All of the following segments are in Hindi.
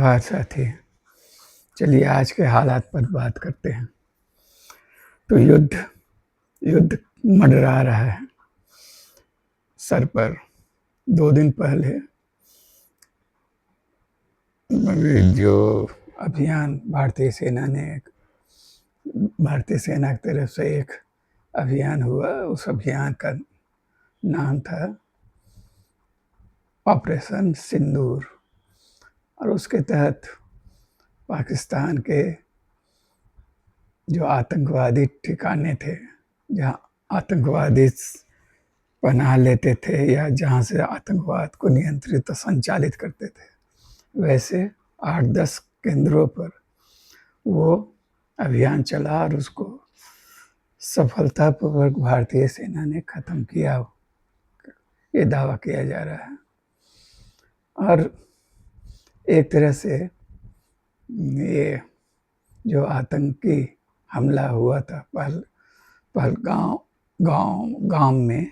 जोहार साथी। चलिए आज के हालात पर बात करते हैं। तो युद्ध युद्ध मंडरा रहा है सर पर। 2 दिन पहले जो अभियान भारतीय सेना की तरफ से एक अभियान हुआ, उस अभियान का नाम था ऑपरेशन सिंदूर। और उसके तहत पाकिस्तान के जो आतंकवादी ठिकाने थे, जहाँ आतंकवादी पनाह लेते थे या जहाँ से आतंकवाद को नियंत्रित और संचालित करते थे, वैसे 8-10 केंद्रों पर वो अभियान चला और उसको सफलतापूर्वक भारतीय सेना ने खत्म किया, ये दावा किया जा रहा है। और एक तरह से ये जो आतंकी हमला हुआ था पहलगाम में,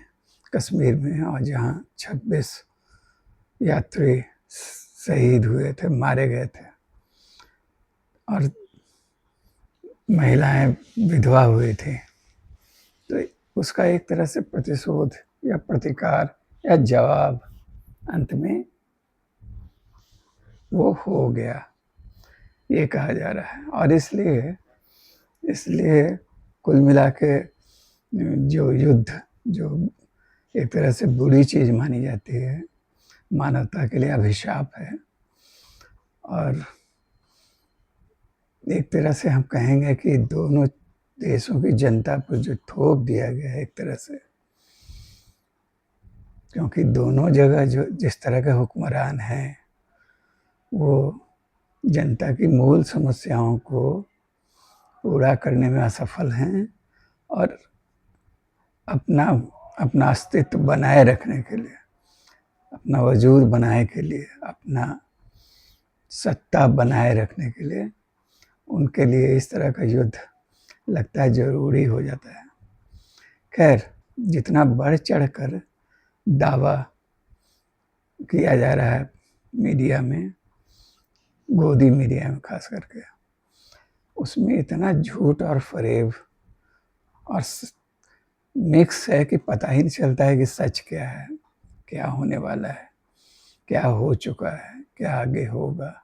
कश्मीर में, और जहाँ 26 यात्री शहीद हुए थे, मारे गए थे, और महिलाएं विधवा हुई थी, तो उसका एक तरह से प्रतिशोध या प्रतिकार या जवाब अंत में वो हो गया, ये कहा जा रहा है। और इसलिए कुल मिला के जो युद्ध, जो एक तरह से बुरी चीज़ मानी जाती है, मानवता के लिए अभिशाप है। और एक तरह से हम कहेंगे कि दोनों देशों की जनता पर जो थोप दिया गया है एक तरह से, क्योंकि दोनों जगह जो जिस तरह के हुक्मरान हैं, वो जनता की मूल समस्याओं को पूरा करने में असफल हैं, और अपना अस्तित्व बनाए रखने के लिए, अपना वजूद बनाए के लिए, अपना सत्ता बनाए रखने के लिए, उनके लिए इस तरह का युद्ध लगता है ज़रूरी हो जाता है। खैर, जितना बढ़ चढ़कर दावा किया जा रहा है मीडिया में, गोदी मीडिया में खास करके, उसमें इतना झूठ और फरेब और मिक्स है कि पता ही नहीं चलता है कि सच क्या है, क्या होने वाला है, क्या हो चुका है, क्या आगे होगा।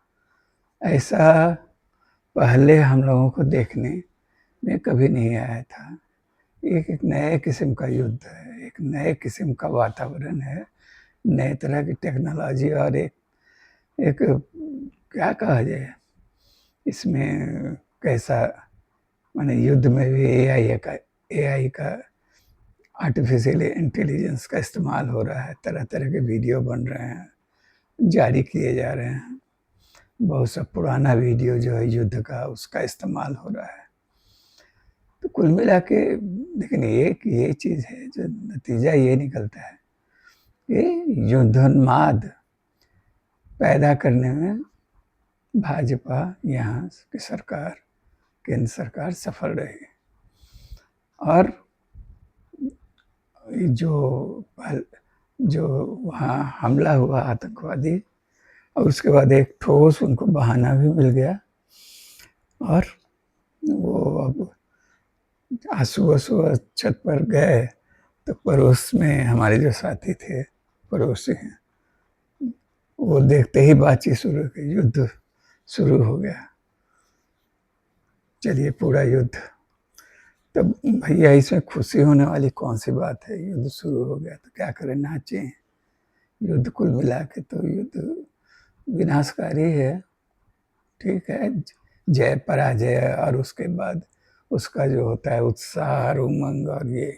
ऐसा पहले हम लोगों को देखने में कभी नहीं आया था। एक नए किस्म का युद्ध है, एक नए किस्म का वातावरण है, नए तरह की टेक्नोलॉजी, और एक क्या कहा जाए इसमें, कैसा, माने युद्ध में भी एआई का आर्टिफिशियल इंटेलिजेंस का इस्तेमाल हो रहा है। तरह तरह के वीडियो बन रहे हैं, जारी किए जा रहे हैं। बहुत सा पुराना वीडियो जो है युद्ध का, उसका इस्तेमाल हो रहा है। तो कुल मिला के लेकिन ये चीज़ है, जो नतीजा ये निकलता है कि युद्धोन्माद पैदा करने में भाजपा यहाँ की सरकार, केंद्र सरकार सफल रही। और जो वहाँ हमला हुआ आतंकवादी, और उसके बाद एक ठोस उनको बहाना भी मिल गया, और वो अब आज सुबह छत पर गए तो पड़ोस में हमारे जो साथी थे, पड़ोसी हैं, वो देखते ही बातचीत शुरू की, युद्ध शुरू हो गया। चलिए, पूरा युद्ध, तो भैया इसमें खुशी होने वाली कौन सी बात है? युद्ध शुरू हो गया तो क्या करें, नाचें? युद्ध कुल मिला के तो युद्ध विनाशकारी है, ठीक है, जय पराजय, और उसके बाद उसका जो होता है उत्साह और उमंग, और ये,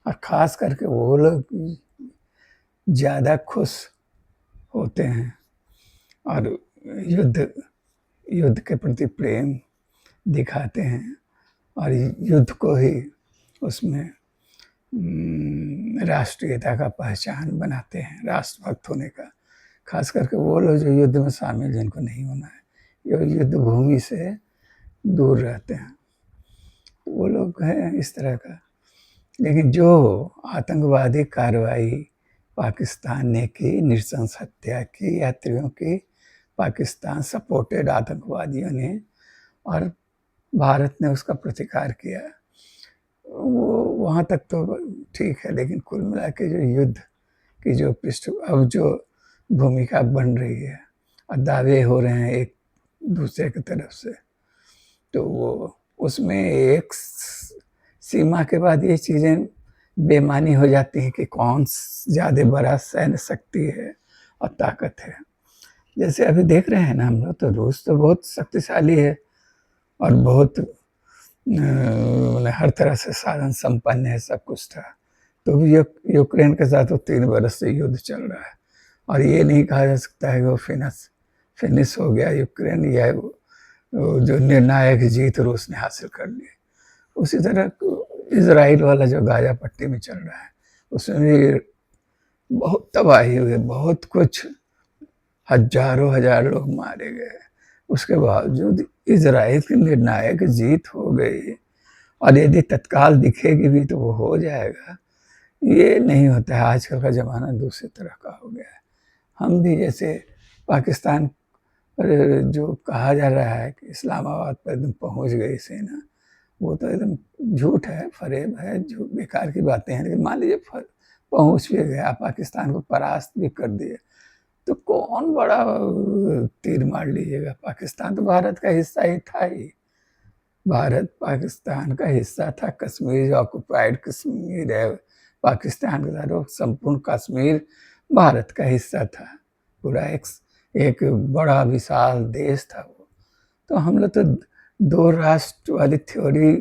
और ख़ास करके वो लोग ज़्यादा खुश होते हैं और युद्ध के प्रति प्रेम दिखाते हैं, और युद्ध को ही उसमें राष्ट्रीयता का पहचान बनाते हैं, राष्ट्रभक्त होने का। खास करके वो लोग जो युद्ध में शामिल, जिनको नहीं होना है, ये युद्ध भूमि से दूर रहते हैं, वो लोग हैं इस तरह का। लेकिन जो आतंकवादी कार्रवाई पाकिस्तान ने की, नृशंस हत्या की यात्रियों की, पाकिस्तान सपोर्टेड आतंकवादियों ने, और भारत ने उसका प्रतिकार किया। वो वहाँ तक तो ठीक है, लेकिन कुल मिला के जो युद्ध की जो अब जो भूमिका बन रही है और दावे हो रहे हैं एक दूसरे की तरफ से, तो वो उसमें एक सीमा के बाद ये चीज़ें बेमानी हो जाती हैं कि कौन ज़्यादा बड़ा सैन्य शक्ति है और ताकत है। जैसे अभी देख रहे हैं ना हम लोग, तो रूस तो बहुत शक्तिशाली है और बहुत हर तरह से साधन संपन्न है, सब कुछ था। तो भी यूक्रेन के साथ तो 3 बरस से युद्ध चल रहा है, और ये नहीं कहा जा सकता है कि वो फिनिश हो गया यूक्रेन, या जो निर्णायक जीत रूस ने हासिल कर ली। उसी तरह इजराइल वाला जो गाजा पट्टी में चल रहा है, उसमें भी बहुत तबाही हुई, बहुत कुछ, हजारों हजार लोग मारे गए। उसके बावजूद इजराइल की निर्णायक जीत हो गई, और यदि तत्काल दिखेगी भी तो वो हो जाएगा। ये नहीं होता है, आजकल का ज़माना दूसरी तरह का हो गया है। हम भी जैसे पाकिस्तान पर जो कहा जा रहा है कि इस्लामाबाद पर एकदम पहुंच गई सेना, वो तो एकदम झूठ है, फरेब है, जो बेकार की बातें हैं। लेकिन मान लीजिए पहुंच भी गया, पाकिस्तान को परास्त भी कर दिए, तो कौन बड़ा तीर मार लीजिएगा। पाकिस्तान तो भारत का हिस्सा ही था ही, भारत पाकिस्तान का हिस्सा था। कश्मीर ऑक्युपाइड कश्मीर है पाकिस्तान का, संपूर्ण कश्मीर भारत का हिस्सा था। पूरा एक बड़ा विशाल देश था वो। तो हम लोग तो 2 राष्ट्र वाली थ्योरी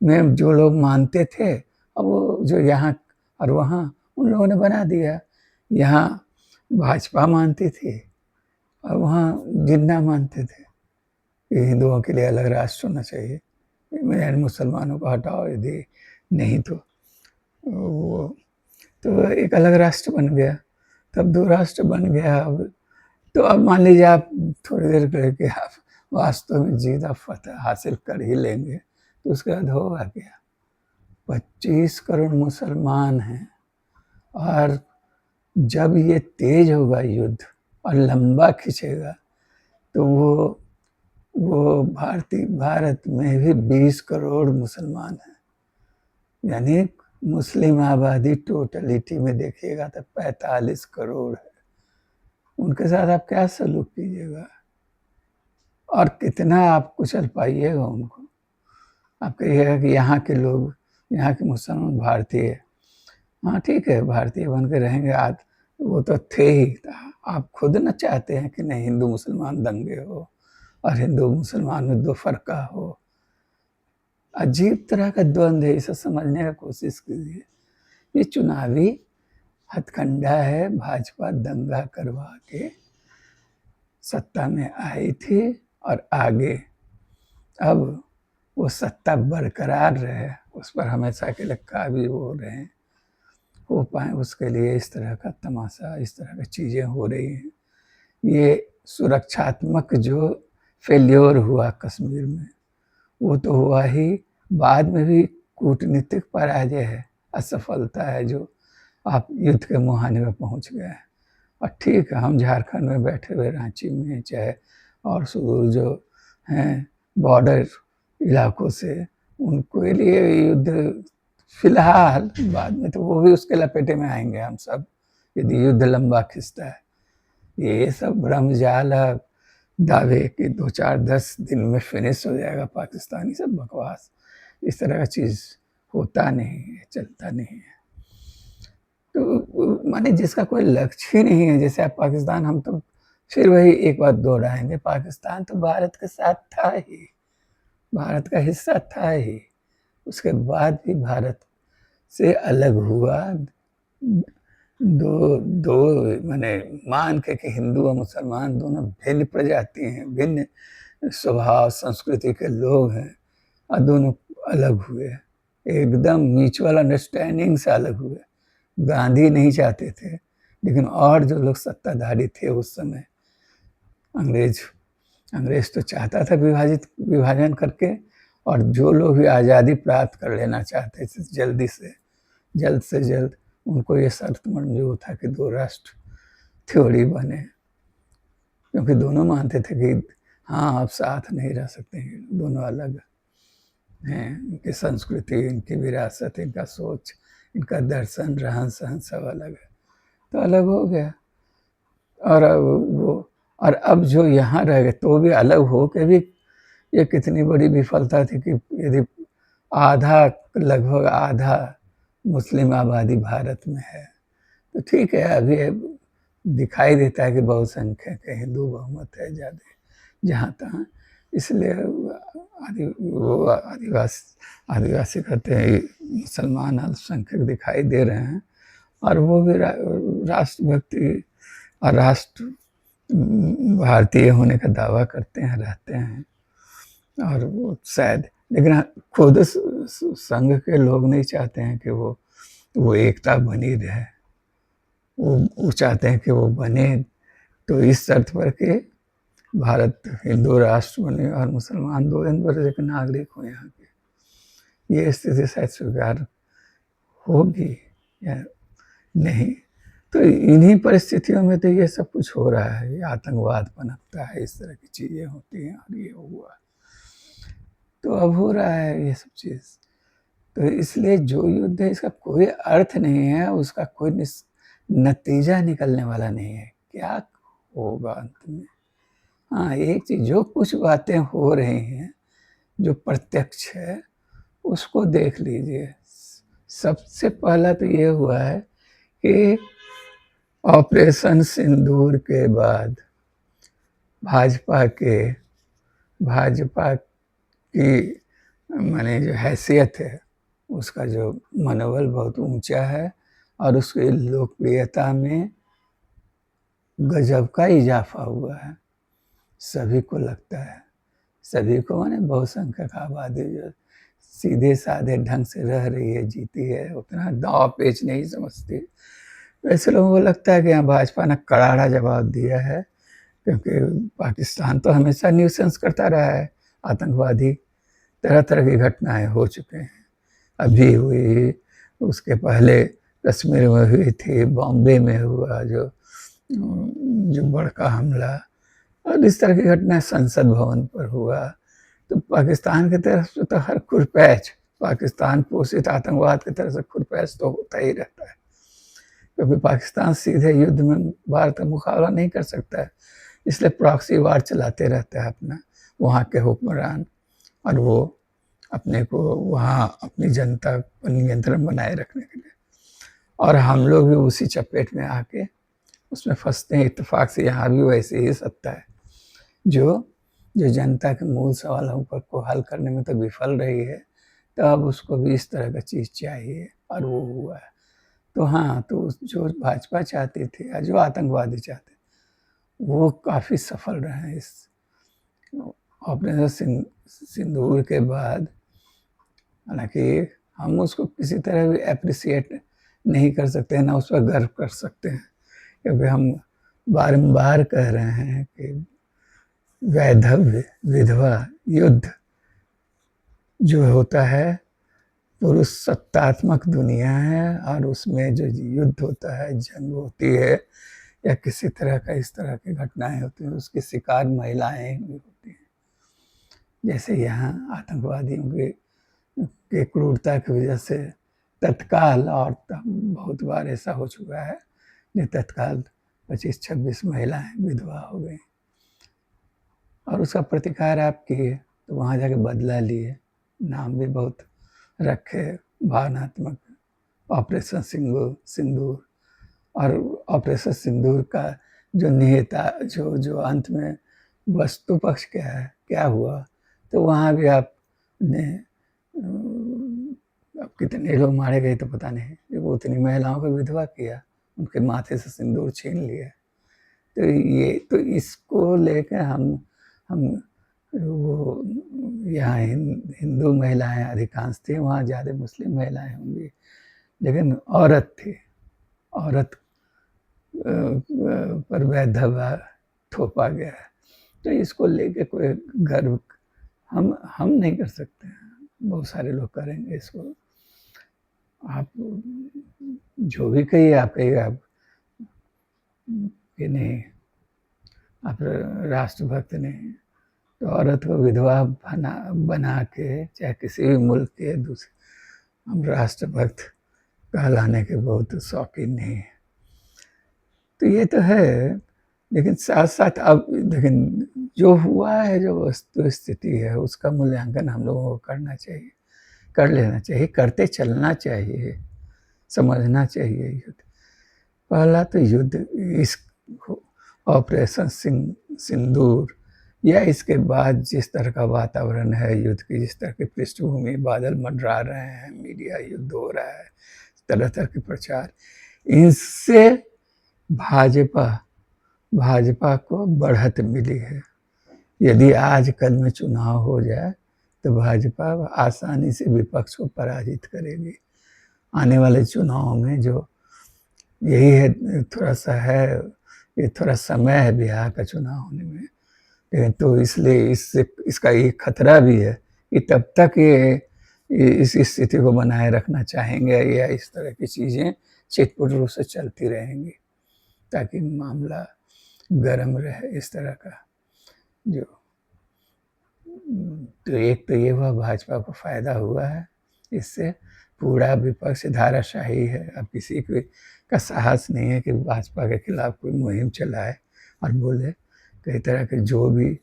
में जो लोग मानते थे, अब वो जो यहाँ और वहाँ उन लोगों ने बना दिया। यहाँ भाजपा मानती थी और वहाँ जिन्ना मानते थे कि हिंदुओं के लिए अलग राष्ट्र होना चाहिए, मुसलमानों को हटाओ, यदि नहीं तो वो, तो एक अलग राष्ट्र बन गया। तब 2 राष्ट्र बन गया। अब तो अब मान लीजिए आप थोड़ी देर करके आप वास्तव में जीत आप फतह हासिल कर ही लेंगे, तो उसके बाद होगा क्या? 25 करोड़ मुसलमान हैं, और जब ये तेज होगा युद्ध और लंबा खिंचेगा, तो वो भारत में भी 20 करोड़ मुसलमान हैं, यानी मुस्लिम आबादी टोटलिटी में देखिएगा तो 45 करोड़ है। उनके साथ आप क्या सलूक कीजिएगा और कितना आप कुचल पाइएगा उनको। आप कहिएगा कि यहाँ के लोग, यहाँ के मुसलमान भारतीय, हाँ ठीक है, भारतीय बन के रहेंगे, आज वो तो थे ही। आप खुद न चाहते हैं कि नहीं हिंदू मुसलमान दंगे हो और हिंदू मुसलमान में 2 फरका हो। अजीब तरह का द्वंद्व है, इसे समझने का कोशिश कीजिए। ये चुनावी हथकंडा है। भाजपा दंगा करवा के सत्ता में आई थी और आगे अब वो सत्ता बरकरार रहे, उस पर हमेशा के लिए काबिज हो रहे हैं, हो पाए, उसके लिए इस तरह का तमाशा, इस तरह की चीज़ें हो रही हैं। ये सुरक्षात्मक जो फेल्योर हुआ कश्मीर में, वो तो हुआ ही, बाद में भी कूटनीतिक पराजय है, असफलता है, जो आप युद्ध के मुहाने में पहुंच गए हैं। और ठीक है, हम झारखंड में बैठे हुए, रांची में चाहे और सुदूर जो हैं बॉर्डर इलाकों से, उनके लिए युद्ध फिलहाल, बाद में तो वो भी उसके लपेटे में आएंगे हम सब, यदि युद्ध लंबा खिंचता है। ये सब भ्रमजाल दावे कि 2-4-10 दिन में फिनिश हो जाएगा पाकिस्तानी, सब बकवास। इस तरह का चीज़ होता नहीं है, चलता नहीं है। तो माने जिसका कोई लक्ष्य ही नहीं है, जैसे आप पाकिस्तान, हम तो फिर वही एक बात दोहराएंगे, पाकिस्तान तो भारत के साथ था ही, भारत का हिस्सा था ही, उसके बाद भी भारत से अलग हुआ। दो माने मान के कि हिंदू और मुसलमान दोनों भिन्न प्रजाति हैं, भिन्न स्वभाव संस्कृति के लोग हैं, और दोनों अलग हुए, एकदम म्यूचुअल अंडरस्टैंडिंग से अलग हुए। गांधी नहीं चाहते थे, लेकिन और जो लोग सत्ताधारी थे उस समय, अंग्रेज तो चाहता था विभाजन करके, और जो लोग भी आज़ादी प्राप्त कर लेना चाहते थे जल्द से जल्द, उनको ये शर्त मंजूर था कि 2 राष्ट्र थ्योरी बने। क्योंकि दोनों मानते थे कि हाँ, अब साथ नहीं रह सकते हैं, दोनों अलग हैं, इनकी संस्कृति, इनकी विरासत, इनका सोच, इनका दर्शन, रहन-सहन सब अलग है, तो अलग हो गया। और अब जो यहाँ रह गए तो भी अलग हो के भी ये कितनी बड़ी विफलता थी कि यदि आधा, लगभग आधा मुस्लिम आबादी भारत में है, तो ठीक है, अभी दिखाई देता है कि बहुसंख्यक है, हिंदू बहुमत है ज़्यादा जहाँ तहाँ, इसलिए आदिवासी कहते हैं मुसलमान अल्पसंख्यक दिखाई दे रहे हैं, और वो भी राष्ट्रभक्ति और राष्ट्र भारतीय होने का दावा करते हैं, रहते हैं, और वो शायद, लेकिन खुद संघ के लोग नहीं चाहते हैं कि वो एकता बनी रहे, वो चाहते हैं कि वो बने तो इस शर्त पर कि भारत हिंदू राष्ट्र बने और मुसलमान दो नंबर के नागरिक हो यहाँ के। ये स्थिति शायद स्वीकार होगी या नहीं, तो इन्हीं परिस्थितियों में तो ये सब कुछ हो रहा है, ये आतंकवाद पनपता है, इस तरह की चीज़ें होती हैं, और ये हुआ तो अब हो रहा है ये सब चीज़। तो इसलिए जो युद्ध है इसका कोई अर्थ नहीं है, उसका कोई नतीजा निकलने वाला नहीं है, क्या होगा अंत में। हाँ, एक चीज़, जो कुछ बातें हो रही हैं जो प्रत्यक्ष है उसको देख लीजिए। सबसे पहला तो ये हुआ है कि ऑपरेशन सिंदूर के बाद भाजपा की माने जो हैसियत है उसका जो मनोबल बहुत ऊंचा है, और उसकी लोकप्रियता में गजब का इजाफा हुआ है। सभी को लगता है, सभी को माने बहुसंख्यक आबादी जो सीधे साधे ढंग से रह रही है, जीती है, उतना दाव पेच नहीं समझती। वैसे लोगों को लगता है कि यहाँ भाजपा ने करारा जवाब दिया है, क्योंकि पाकिस्तान तो हमेशा न्यूसेंस करता रहा है, आतंकवादी तरह तरह की घटनाएं हो चुके हैं, अभी हुई, उसके पहले कश्मीर में हुई थी, बॉम्बे में हुआ जो बड़का हमला, और इस तरह की घटनाएं संसद भवन पर हुआ। तो पाकिस्तान की तरफ से तो हर खुरपैच, पाकिस्तान पोषित आतंकवाद की तरफ से खुरपैच तो होता ही रहता है, क्योंकि पाकिस्तान सीधे युद्ध में भारत का मुकाबला नहीं कर सकता है, इसलिए प्रॉक्सी वार चलाते रहता है अपना वहाँ के हुक्मरान, और वो अपने को वहाँ अपनी जनता पर नियंत्रण बनाए रखने के लिए, और हम लोग भी उसी चपेट में आके उसमें फंसते हैं। इत्तेफाक से यहाँ भी वैसे ही सत्ता है जो जनता के मूल सवालों पर को हल करने में तो विफल रही है, तो अब उसको भी इस तरह का चीज़ चाहिए, और वो हुआ है। तो हाँ, तो जो भाजपा चाहती थी या जो आतंकवादी चाहते वो काफ़ी सफल रहे हैं इस ऑपरेशन सिंदूर के बाद। हालांकि हम उसको किसी तरह भी अप्रिसिएट नहीं कर सकते हैं, ना उस पर गर्व कर सकते हैं, क्योंकि हम बारंबार कह रहे हैं कि वैधव्य विधवा युद्ध जो होता है पुरुष सत्तात्मक दुनिया है, और उसमें जो युद्ध होता है, जंग होती है, या किसी तरह का इस तरह की घटनाएं होती हैं, उसके शिकार महिलाएं भी होती हैं। जैसे यहाँ आतंकवादियों के क्रूरता की वजह से तत्काल, और बहुत बार ऐसा हो चुका है कि तत्काल 25-26 महिलाएं विधवा हो गई, और उसका प्रतिकार आप किए, तो वहाँ जाके बदला लिए, नाम भी बहुत रखे भावनात्मक, ऑपरेशन सिंदूर। और ऑपरेशन सिंदूर का जो निहिता जो अंत में वस्तु पक्ष क्या है, क्या हुआ, तो वहाँ भी आपने अब कितने लोग मारे गए तो पता नहीं, वो उतनी महिलाओं को विधवा किया, उनके माथे से सिंदूर छीन लिया। तो ये तो इसको लेकर हम वो यहाँ हिंदू महिलाएं अधिकांश थी, वहाँ ज़्यादा मुस्लिम महिलाएं होंगी, लेकिन औरत थी, औरत पर वैधव्य थोपा गया है, तो इसको लेके कोई गर्व हम नहीं कर सकते हैं, बहुत सारे लोग करेंगे इसको। आप जो भी कहिए, आप कहिए आप कि नहीं, आप राष्ट्रभक्त नहीं, तो औरत को विधवा बना के, चाहे किसी भी मुल्क के दूसरे, हम राष्ट्रभक्त कहलाने के बहुत शौकीन नहीं है। तो ये तो है, लेकिन साथ साथ अब लेकिन जो हुआ है, जो वस्तु स्थिति है, उसका मूल्यांकन हम लोगों को करना चाहिए, कर लेना चाहिए, करते चलना चाहिए, समझना चाहिए। युद्ध पहला तो युद्ध इस ऑपरेशन सिंदूर या इसके बाद जिस तरह का वातावरण है युद्ध की, जिस तरह की पृष्ठभूमि, बादल मंडरा रहे हैं, मीडिया युद्ध हो रहा है, तरह तरह के प्रचार, इनसे भाजपा को बढ़त मिली है। यदि आज कल में चुनाव हो जाए तो भाजपा आसानी से विपक्ष को पराजित करेगी। आने वाले चुनाव में जो यही है, थोड़ा सा है, ये थोड़ा समय है बिहार का चुनाव होने में, लेकिन तो इसलिए इसका एक खतरा भी है कि तब तक ये इस स्थिति को बनाए रखना चाहेंगे या इस तरह की चीज़ें छिटपुट रूप से चलती रहेंगी ताकि मामला गर्म रहे। इस तरह का जो तो एक तो ये हुआ, भाजपा को फायदा हुआ है इससे, पूरा विपक्ष धाराशाही है। अब किसी का साहस नहीं है कि भाजपा के खिलाफ कोई मुहिम चलाए और बोले। कई तरह के जो भी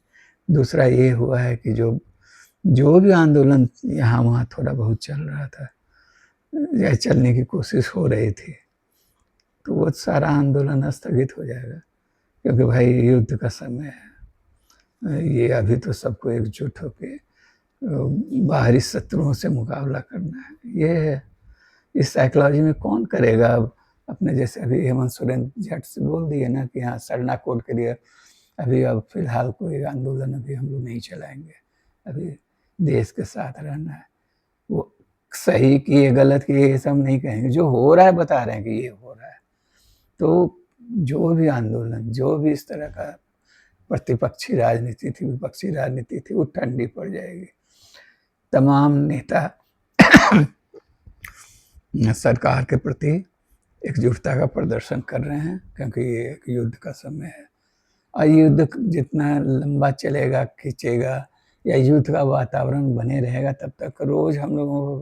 दूसरा ये हुआ है कि जो भी आंदोलन यहाँ वहाँ थोड़ा बहुत चल रहा था या चलने की कोशिश हो रही थी, तो वो सारा आंदोलन स्थगित हो जाएगा, क्योंकि भाई युद्ध का समय है। ये अभी तो सबको एकजुट होकर बाहरी शत्रुओं से मुकाबला करना है। ये है, इस साइकोलॉजी में कौन करेगा। अब अपने जैसे अभी हेमंत सोरेन झट से बोल दिए ना कि हाँ सरना कोड के लिए अभी अब फिलहाल कोई आंदोलन अभी हम लोग नहीं चलाएंगे, अभी देश के साथ रहना है। वो सही किए गलत किए ये सब नहीं कहेंगे, जो हो रहा है बता रहे हैं कि ये हो रहा है। तो जो भी आंदोलन, जो भी इस तरह का प्रतिपक्षी राजनीति थी, विपक्षी राजनीति थी, वो ठंडी पड़ जाएगी। तमाम नेता सरकार के प्रति एकजुटता का प्रदर्शन कर रहे हैं, क्योंकि ये एक युद्ध का समय है। और युद्ध जितना लंबा चलेगा, खींचेगा, या युद्ध का वातावरण बने रहेगा, तब तक रोज हम लोगों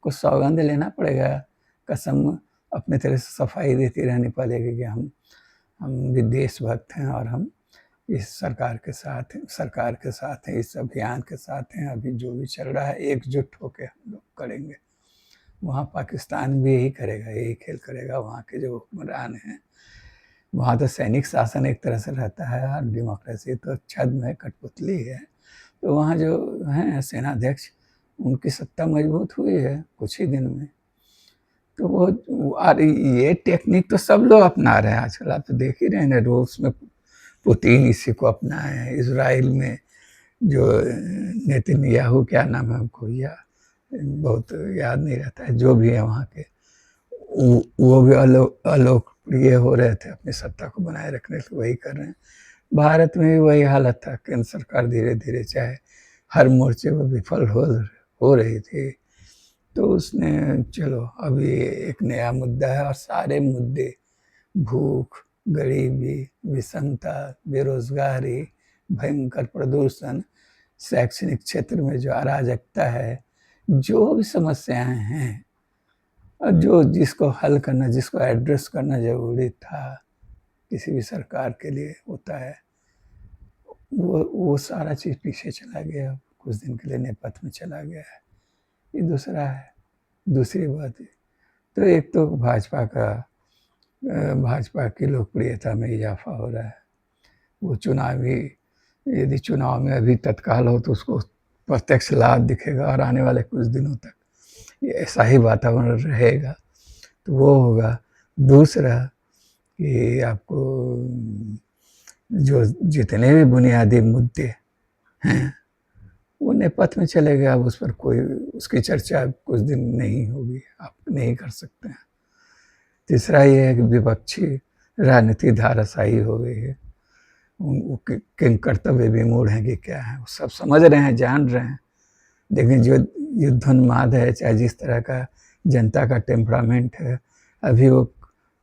को सौगंध लेना पड़ेगा, कसम अपने तरह से सफाई देती रहनी पड़ेगी कि हम भी देशभक्त हैं और हम इस सरकार के साथ हैं, इस अभियान के साथ हैं। अभी जो भी चल रहा है एकजुट होकर हम लोग करेंगे। वहाँ पाकिस्तान भी यही करेगा, यही खेल करेगा। वहाँ के जो हुक्मरान हैं, वहाँ तो सैनिक शासन एक तरह से रहता है और डेमोक्रेसी तो छद्म है, कठपुतली है। तो वहाँ जो हैं सेनाध्यक्ष, उनकी सत्ता मजबूत हुई है कुछ ही दिन में। तो वो ये टेक्निक तो सब लोग अपना रहे हैं आजकल। आप तो देख ही रहे हैं, रूस में पुतिन इसी को अपनाए हैं, इसराइल में जो नेतन्याहू, क्या नाम है हमको या बहुत याद नहीं रहता है, जो भी है वहाँ के, वो भी अलोकप्रिय हो रहे थे, अपनी सत्ता को बनाए रखने के वही कर रहे हैं। भारत में भी वही हालत था, केंद्र सरकार धीरे धीरे चाहे हर मोर्चे पर विफल हो रही थी, तो उसने चलो अभी एक नया मुद्दा है, और सारे मुद्दे भूख, गरीबी, विषमता, बेरोजगारी, भयंकर प्रदूषण, शैक्षणिक क्षेत्र में जो अराजकता है, जो भी समस्याएं हैं, और जिसको हल करना, जिसको एड्रेस करना जरूरी था किसी भी सरकार के लिए होता है, वो सारा चीज़ पीछे चला गया, कुछ दिन के लिए नेपथ्य में चला गया है। ये दूसरा है। दूसरी बात है तो एक तो भाजपा की लोकप्रियता में इजाफा हो रहा है। वो यदि चुनाव में अभी तत्काल हो तो उसको प्रत्यक्ष लाभ दिखेगा, और आने वाले कुछ दिनों तक ये ऐसा ही वातावरण रहेगा, तो वो होगा। दूसरा कि आपको जो जितने भी बुनियादी मुद्दे हैं वो नेपथ्य में चले गए, अब उस पर कोई उसकी चर्चा कुछ दिन नहीं होगी, आप नहीं कर सकते हैं। तीसरा ये है कि विपक्षी राजनीति धाराशाही हो गई है, किन कर्तव्य विमूढ़ हैं कि क्या है, वो सब समझ रहे हैं, जान रहे हैं, लेकिन जो युद्धोन्माद है, चाहे जिस तरह का जनता का टेम्परामेंट है, अभी वो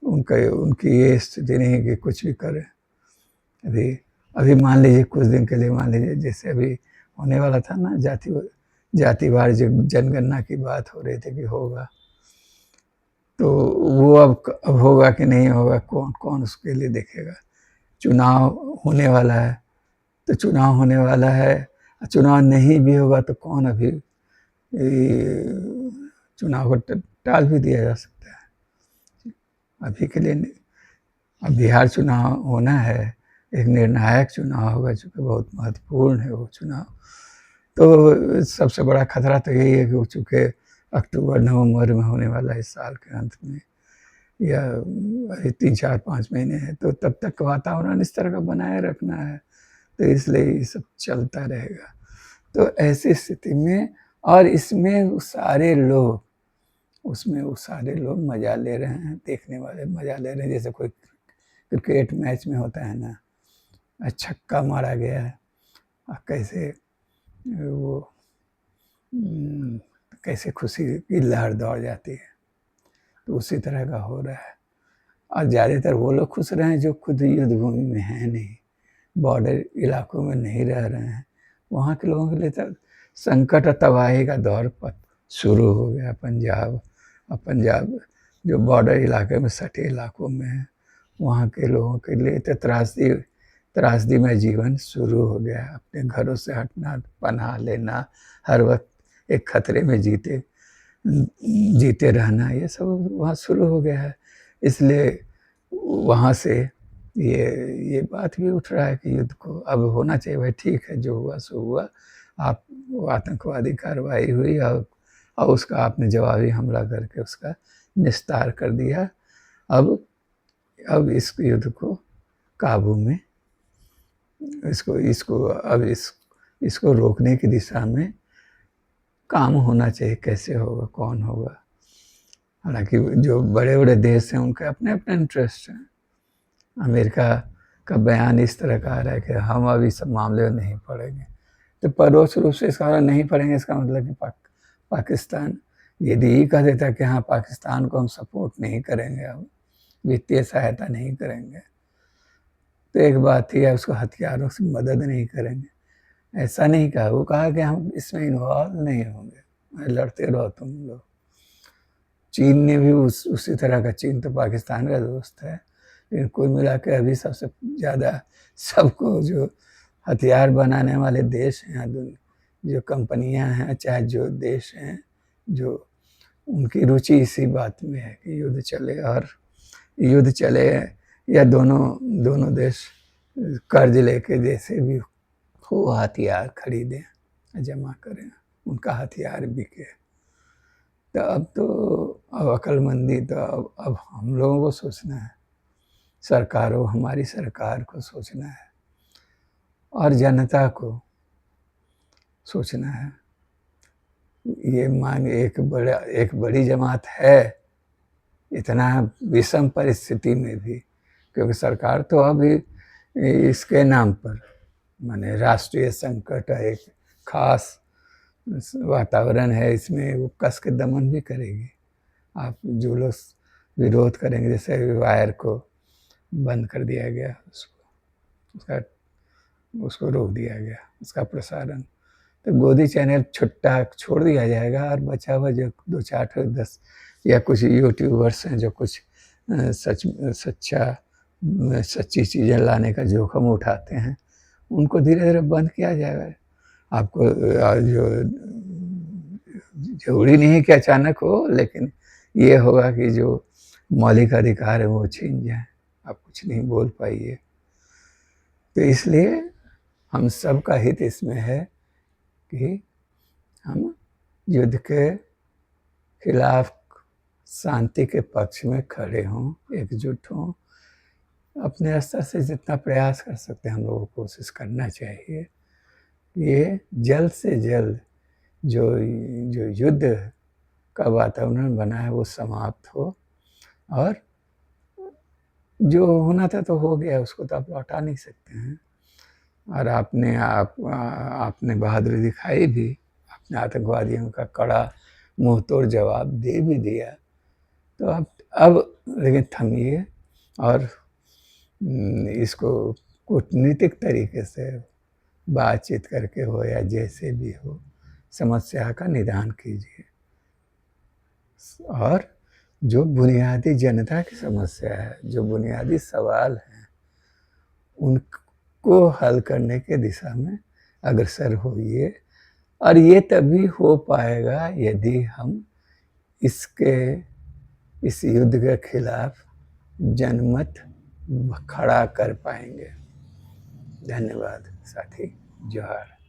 उनकी ये स्थिति नहीं है कि कुछ भी करें। अभी अभी मान लीजिए कुछ दिन के लिए, मान लीजिए जैसे अभी होने वाला था ना जातिवार जो जनगणना की बात हो रही थी कि होगा, तो वो अब होगा कि नहीं होगा, कौन कौन उसके लिए देखेगा। चुनाव होने वाला है, तो चुनाव होने वाला है, चुनाव नहीं भी होगा तो कौन अभी चुनाव को टाल भी दिया जा सकता है, अभी के लिए नहीं। अब बिहार चुनाव होना है, एक निर्णायक चुनाव होगा जो कि बहुत महत्वपूर्ण है वो चुनाव। तो सबसे बड़ा खतरा तो यही है कि चूँकि अक्टूबर नवंबर में होने वाला है इस साल के अंत में, या 3-4-5 महीने हैं, तो तब तक वातावरण इस तरह का बनाए रखना है, तो इसलिए ये सब चलता रहेगा। तो ऐसी स्थिति में, और इसमें वो सारे लोग, उसमें वो सारे लोग मज़ा ले रहे हैं, देखने वाले मज़ा ले रहे हैं। जैसे कोई क्रिकेट मैच में होता है ना, छक्का मारा गया है, कैसे वो कैसे खुशी की लहर दौड़ जाती है, तो उसी तरह का हो रहा है। और ज़्यादातर वो लोग खुश रहे हैं जो खुद युद्ध भूमि में हैं नहीं, बॉर्डर इलाकों में नहीं रह रहे हैं। वहाँ के लोगों के लिए तो संकट और तबाही का दौर पर शुरू हो गया। पंजाब जो बॉर्डर इलाके में सटे इलाकों में है, वहाँ के लोगों के लिए तो त्रासदी में जीवन शुरू हो गया। अपने घरों से हटना, पनाह लेना, हर वक्त एक खतरे में जीते रहना, ये सब वहाँ शुरू हो गया है। इसलिए वहाँ से ये बात भी उठ रहा है कि युद्ध को अब होना चाहिए। भाई ठीक है, जो हुआ सो हुआ, आप आतंकवादी कार्रवाई हुई और उसका आपने जवाबी हमला करके उसका निस्तार कर दिया। अब इस युद्ध को काबू में, इसको रोकने की दिशा में काम होना चाहिए। कैसे होगा, कौन होगा? हालांकि जो बड़े बड़े देश हैं उनके अपने अपने इंटरेस्ट हैं। अमेरिका का बयान इस तरह का आ रहा है कि हम अब इस मामले में नहीं पड़ेंगे, तो परोक्ष रूप से इसका नहीं पड़ेंगे, इसका मतलब कि पाकिस्तान यदि ये कह देता कि हाँ पाकिस्तान को हम सपोर्ट नहीं करेंगे, अब वित्तीय सहायता नहीं करेंगे, तो एक बात ही है, उसको हथियारों से मदद नहीं करेंगे, ऐसा नहीं कहा। वो कहा कि हम इसमें इन्वॉल्व नहीं होंगे, लड़ते रहो तुम लोग। चीन ने भी उसी तरह का, चीन तो पाकिस्तान का दोस्त है, लेकिन कुल मिला के अभी सबसे ज़्यादा सबको जो हथियार बनाने वाले देश हैं, जो कंपनियां हैं, चाहे जो देश हैं, जो उनकी रुचि इसी बात में है कि युद्ध चले या दोनों देश कर्ज लेके जैसे भी हो हथियार खरीदें, जमा करें, उनका हथियार बिके। तो अब अक्लमंदी तो अब हम लोगों को सोचना है, हमारी सरकार को सोचना है और जनता को सोचना है। ये मांग एक बड़ी जमात है इतना विषम परिस्थिति में भी, क्योंकि सरकार तो अभी इसके नाम पर, माने राष्ट्रीय संकट है, एक खास वातावरण है, इसमें वो कस के दमन भी करेगी। आप जो लोग विरोध करेंगे, जैसे वायर को बंद कर दिया गया, उसको रोक दिया गया, उसका प्रसारण, तो गोदी चैनल छुट्टा छोड़ दिया जाएगा, और बचा हुआ जो 2-4 10 या कुछ यूट्यूबर्स हैं जो कुछ सच्ची चीज़ें लाने का जोखम उठाते हैं, उनको धीरे धीरे बंद किया जाएगा। आपको जो जरूरी नहीं कि अचानक हो, लेकिन ये होगा कि जो मौलिक अधिकार है वो छीन जाए, आप कुछ नहीं बोल पाइए। तो इसलिए हम सब का हित इसमें है कि हम युद्ध के खिलाफ शांति के पक्ष में खड़े हों, एकजुट हों, अपने स्तर से जितना प्रयास कर सकते हैं हम लोगों को कोशिश करना चाहिए। ये जल्द से जल्द जो युद्ध का वातावरण बना है वो समाप्त हो, और जो होना था तो हो गया, उसको तो आप लौटा नहीं सकते हैं। और आपने बहादुरी दिखाई भी, आपने आतंकवादियों का कड़ा मुंह तोड़ जवाब दे भी दिया। तो अब लेकिन थमिए और इसको कूटनीतिक तरीके से बातचीत करके हो या जैसे भी हो समस्या का निदान कीजिए। और जो बुनियादी जनता की समस्या है, जो बुनियादी सवाल हैं, उनको हल करने के दिशा में अग्रसर होइए। और ये तभी हो पाएगा यदि हम इस युद्ध के खिलाफ जनमत खड़ा कर पाएंगे। धन्यवाद साथी, जोहार।